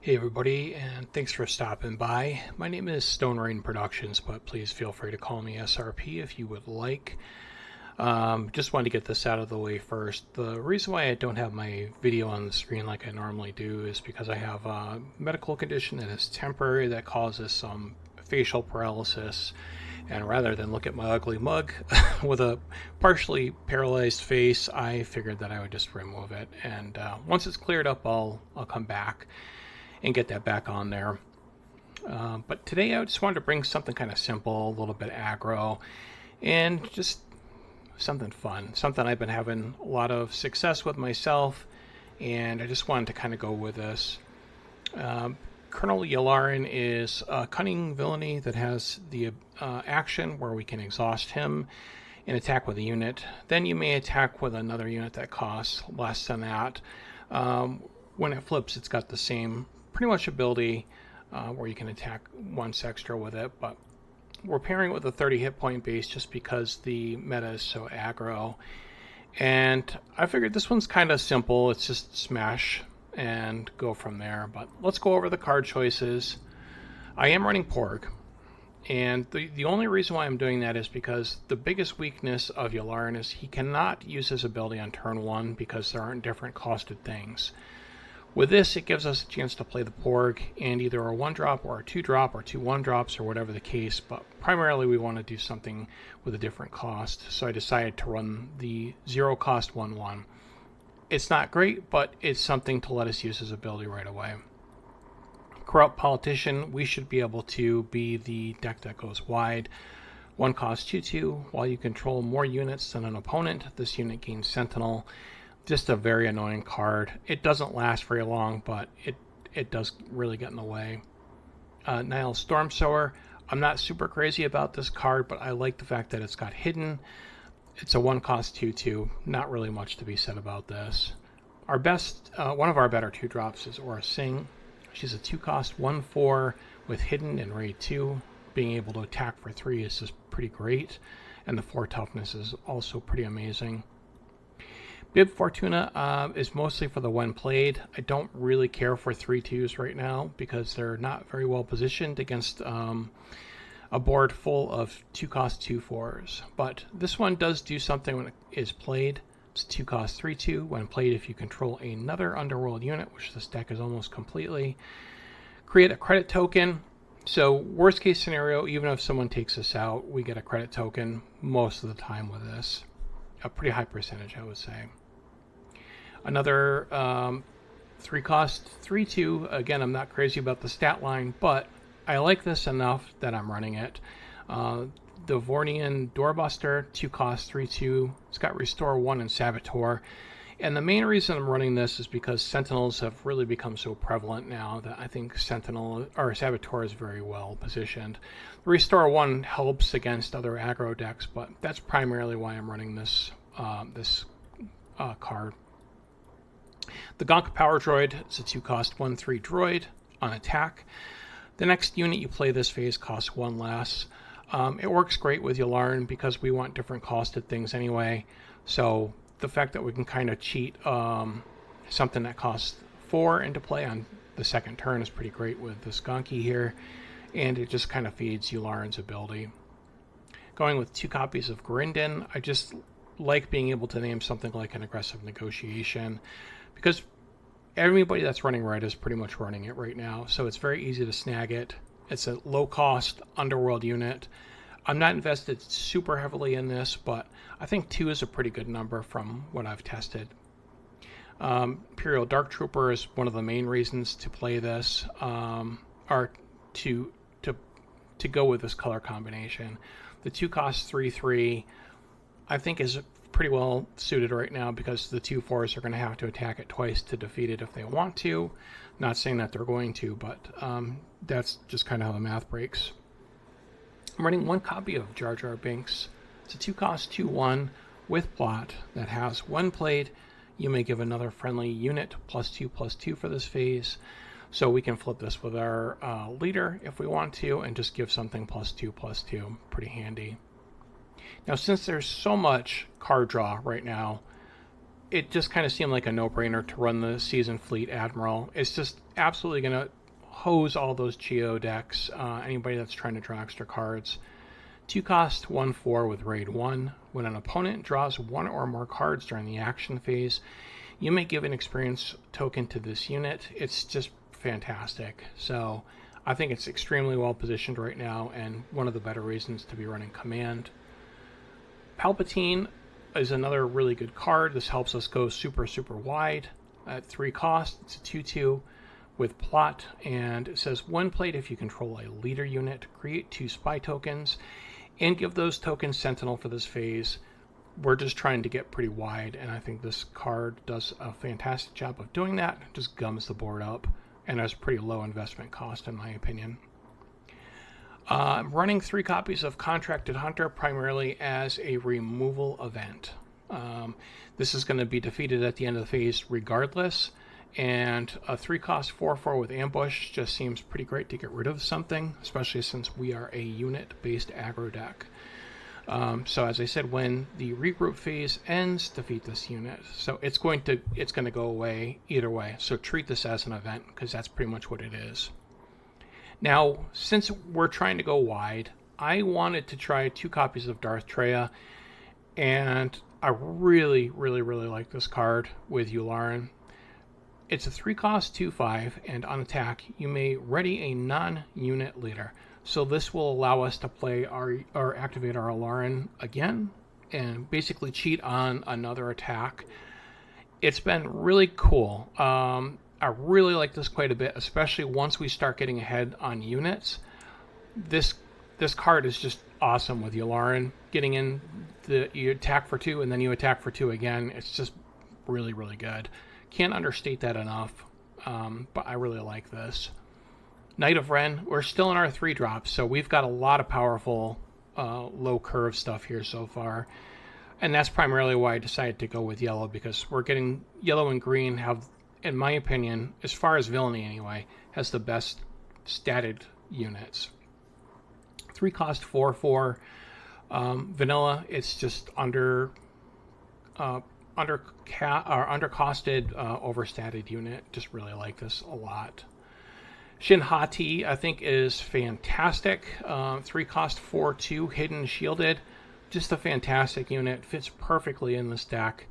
Hey everybody, and thanks for stopping by. My name is Stone Rain Productions, but please feel free to call me SRP if you would like. Just wanted to get this out of the way first. The reason why I don't have my video on the screen like I normally do is because I have a medical condition that is temporary that causes some facial paralysis. And rather than look at my ugly mug with a partially paralyzed face, I figured that I would just remove it. And once it's cleared up, I'll come back and get that back on there. But today I just wanted to bring something kind of simple, a little bit aggro, and just something fun, something I've been having a lot of success with myself, and I just wanted to kind of go with this. Colonel Yularen is a cunning villainy that has the action where we can exhaust him and attack with a unit. Then you may attack with another unit that costs less than that. When it flips, it's got the same pretty much ability where you can attack once extra with it, but we're pairing it with a 30 hit point base just because the meta is so aggro. And I figured this one's kind of simple. It's just smash and go from there. But let's go over the card choices. I am running Porg, and the only reason why I'm doing that is because the biggest weakness of Yularen is he cannot use his ability on turn 1 because there aren't different costed things. With this, it gives us a chance to play the Porg and either a 1-drop or a 2-drop or 2 1-drops or whatever the case, but primarily we want to do something with a different cost, so I decided to run the 0-cost 1-1. It's not great, but it's something to let us use his ability right away. Corrupt Politician, we should be able to be the deck that goes wide. 1 cost 2/2, while you control more units than an opponent, this unit gains Sentinel. Just a very annoying card. It doesn't last very long, but it does really get in the way. Nihil Stormsower. I'm not super crazy about this card, but I like the fact that it's got hidden. It's a 1 cost 2/2. Not really much to be said about this. Our best, one of our better 2-drops is Aura Singh. She's a 2 cost 1/4 with hidden and raid 2. Being able to attack for 3 is just pretty great, and the 4 toughness is also pretty amazing. Bib Fortuna is mostly for the when played. I don't really care for 3/2s right now because they're not very well positioned against a board full of 2 cost 2/4s. But this one does do something when it is played. It's 2 cost 3/2 when played if you control another underworld unit, which this deck is almost completely. Create a credit token. So worst case scenario, even if someone takes this out, we get a credit token most of the time with this. A pretty high percentage, I would say. Another 3 cost 3/2. Again, I'm not crazy about the stat line, but I like this enough that I'm running it. The Vornian Doorbuster, 2 cost 3/2. It's got Restore 1 and Saboteur. And the main reason I'm running this is because Sentinels have really become so prevalent now that I think Sentinel or Saboteur is very well positioned. Restore 1 helps against other aggro decks, but that's primarily why I'm running this card. The Gonk Power Droid is a 2 cost 1/3 droid on attack. The next unit you play this phase costs 1 less. It works great with Yularen because we want different costed things anyway. So the fact that we can kind of cheat something that costs 4 into play on the second turn is pretty great with this Gonky here. And it just kind of feeds Yularen's ability. Going with 2 copies of Grindin, I just like being able to name something like an Aggressive Negotiation because everybody that's running red is pretty much running it right now, so it's very easy to snag it. It's a low cost underworld unit. I'm not invested super heavily in this, but I think 2 is a pretty good number from what I've tested. Imperial Dark Trooper is one of the main reasons to play this, or to go with this color combination. The 2 cost 3/3 I think is pretty well suited right now because the 2/4s are going to have to attack it twice to defeat it if they want to. Not saying that they're going to, but that's just kind of how the math breaks. I'm running 1 copy of Jar Jar Binks. It's a 2 cost 2/1 with plot that has when played, you may give another friendly unit +2/+2 for this phase. So we can flip this with our leader if we want to and just give something +2/+2. Pretty handy. Now, since there's so much card draw right now, it just kind of seemed like a no-brainer to run the Season Fleet Admiral. It's just absolutely going to hose all those Geo decks, anybody that's trying to draw extra cards. 2 cost, 1/4 with Raid 1. When an opponent draws 1 or more cards during the action phase, you may give an experience token to this unit. It's just fantastic. So I think it's extremely well positioned right now, and one of the better reasons to be running Command. Palpatine is another really good card. This helps us go super wide. At 3 cost, it's a 2/2 with plot, and it says when played, if you control a leader unit, create 2 spy tokens and give those tokens Sentinel for this phase. We're just trying to get pretty wide, and I think this card does a fantastic job of doing that. Just gums the board up, and has pretty low investment cost in my opinion. I'm running 3 copies of Contracted Hunter primarily as a removal event. This is going to be defeated at the end of the phase regardless, and a 3 cost 4/4 with Ambush just seems pretty great to get rid of something, especially since we are a unit-based aggro deck. So as I said, when the regroup phase ends, defeat this unit. So it's going to go away either way. So treat this as an event, because that's pretty much what it is. Now, since we're trying to go wide, I wanted to try 2 copies of Darth Treya, and I really like this card with Yularen. It's a 3 cost 2/5, and on attack, you may ready a non-unit leader. So this will allow us to play or activate our Yularen again, and basically cheat on another attack. It's been really cool. I really like this quite a bit, especially once we start getting ahead on units. This card is just awesome with Yularen. Getting in, you attack for 2 and then you attack for 2 again. It's just really good. Can't understate that enough, but I really like this. Knight of Ren, we're still in our 3 drops, so we've got a lot of powerful low curve stuff here so far. And that's primarily why I decided to go with yellow, because we're getting yellow and green have, in my opinion, as far as villainy anyway, has the best statted units. 3 cost 4/4. Vanilla, it's just undercosted, overstatted unit. Just really like this a lot. Shin Hati, I think, is fantastic. 3 cost 4/2, hidden shielded. Just a fantastic unit. Fits perfectly in this deck.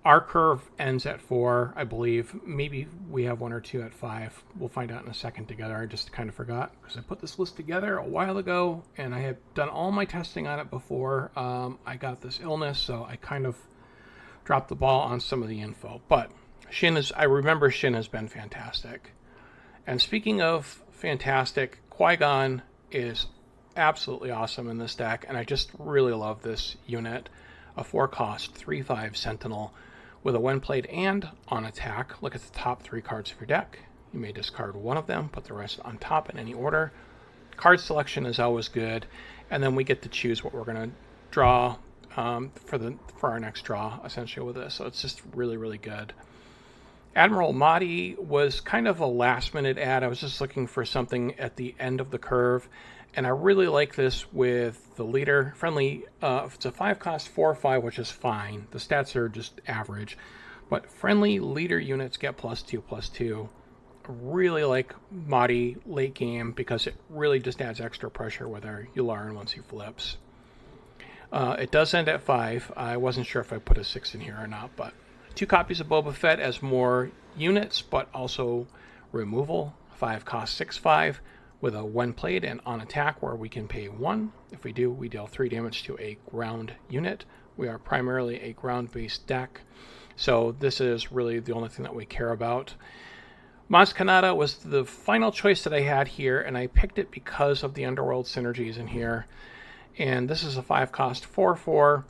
Our curve ends at 4, I believe. Maybe we have 1 or 2 at 5. We'll find out in a second together. I just kind of forgot because I put this list together a while ago, and I had done all my testing on it before I got this illness, so I kind of dropped the ball on some of the info. But I remember Shin has been fantastic. And speaking of fantastic, Qui-Gon is absolutely awesome in this deck, and I just really love this unit. A 4 cost 3/5 Sentinel with a when played and on attack. Look at the top 3 cards of your deck. You may discard one of them, put the rest on top in any order. Card selection is always good, and then we get to choose what we're going to draw for our next draw, essentially, with this. So it's just really good. Admiral Mahdi was kind of a last-minute add. I was just looking for something at the end of the curve, and I really like this with the leader. Friendly, it's a 5 cost 4/5, which is fine. The stats are just average, but friendly leader units get +2/+2. I really like Mahdi late game because it really just adds extra pressure with our Yularen once he flips. It does end at 5. I wasn't sure if I put a 6 in here or not, but 2 copies of Boba Fett as more units, but also removal. 5 cost 6/5 with a when played and on attack, where we can pay 1. If we do, we deal 3 damage to a ground unit. We are primarily a ground-based deck, so this is really the only thing that we care about. Maz Kanata was the final choice that I had here, and I picked it because of the Underworld synergies in here. And this is a 5 cost 4/4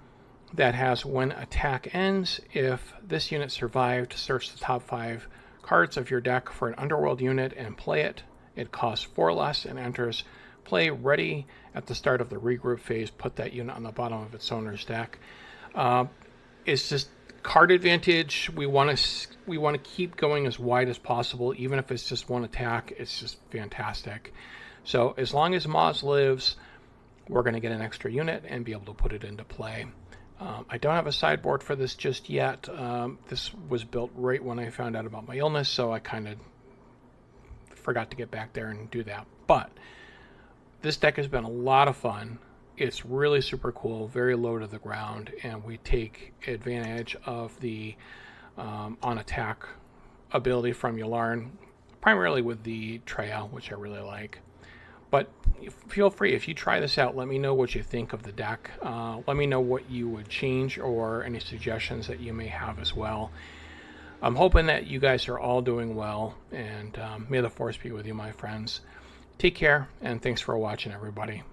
that has when attack ends, if this unit survived, search the top 5 cards of your deck for an Underworld unit and play it. It costs 4 less and enters play ready at the start of the regroup phase. Put that unit on the bottom of its owner's deck. It's just card advantage. We want to keep going as wide as possible, even if it's just 1 attack. It's just fantastic. So as long as Maz lives, we're going to get an extra unit and be able to put it into play. I don't have a sideboard for this just yet. This was built right when I found out about my illness, so I kind of forgot to get back there and do that. But this deck has been a lot of fun. It's really super cool, very low to the ground, and we take advantage of the on attack ability from Yularen, primarily with the Treya, which I really like. But feel free, if you try this out, let me know what you think of the deck. Let me know what you would change or any suggestions that you may have as well. I'm hoping that you guys are all doing well, and may the force be with you, my friends. Take care, and thanks for watching, everybody.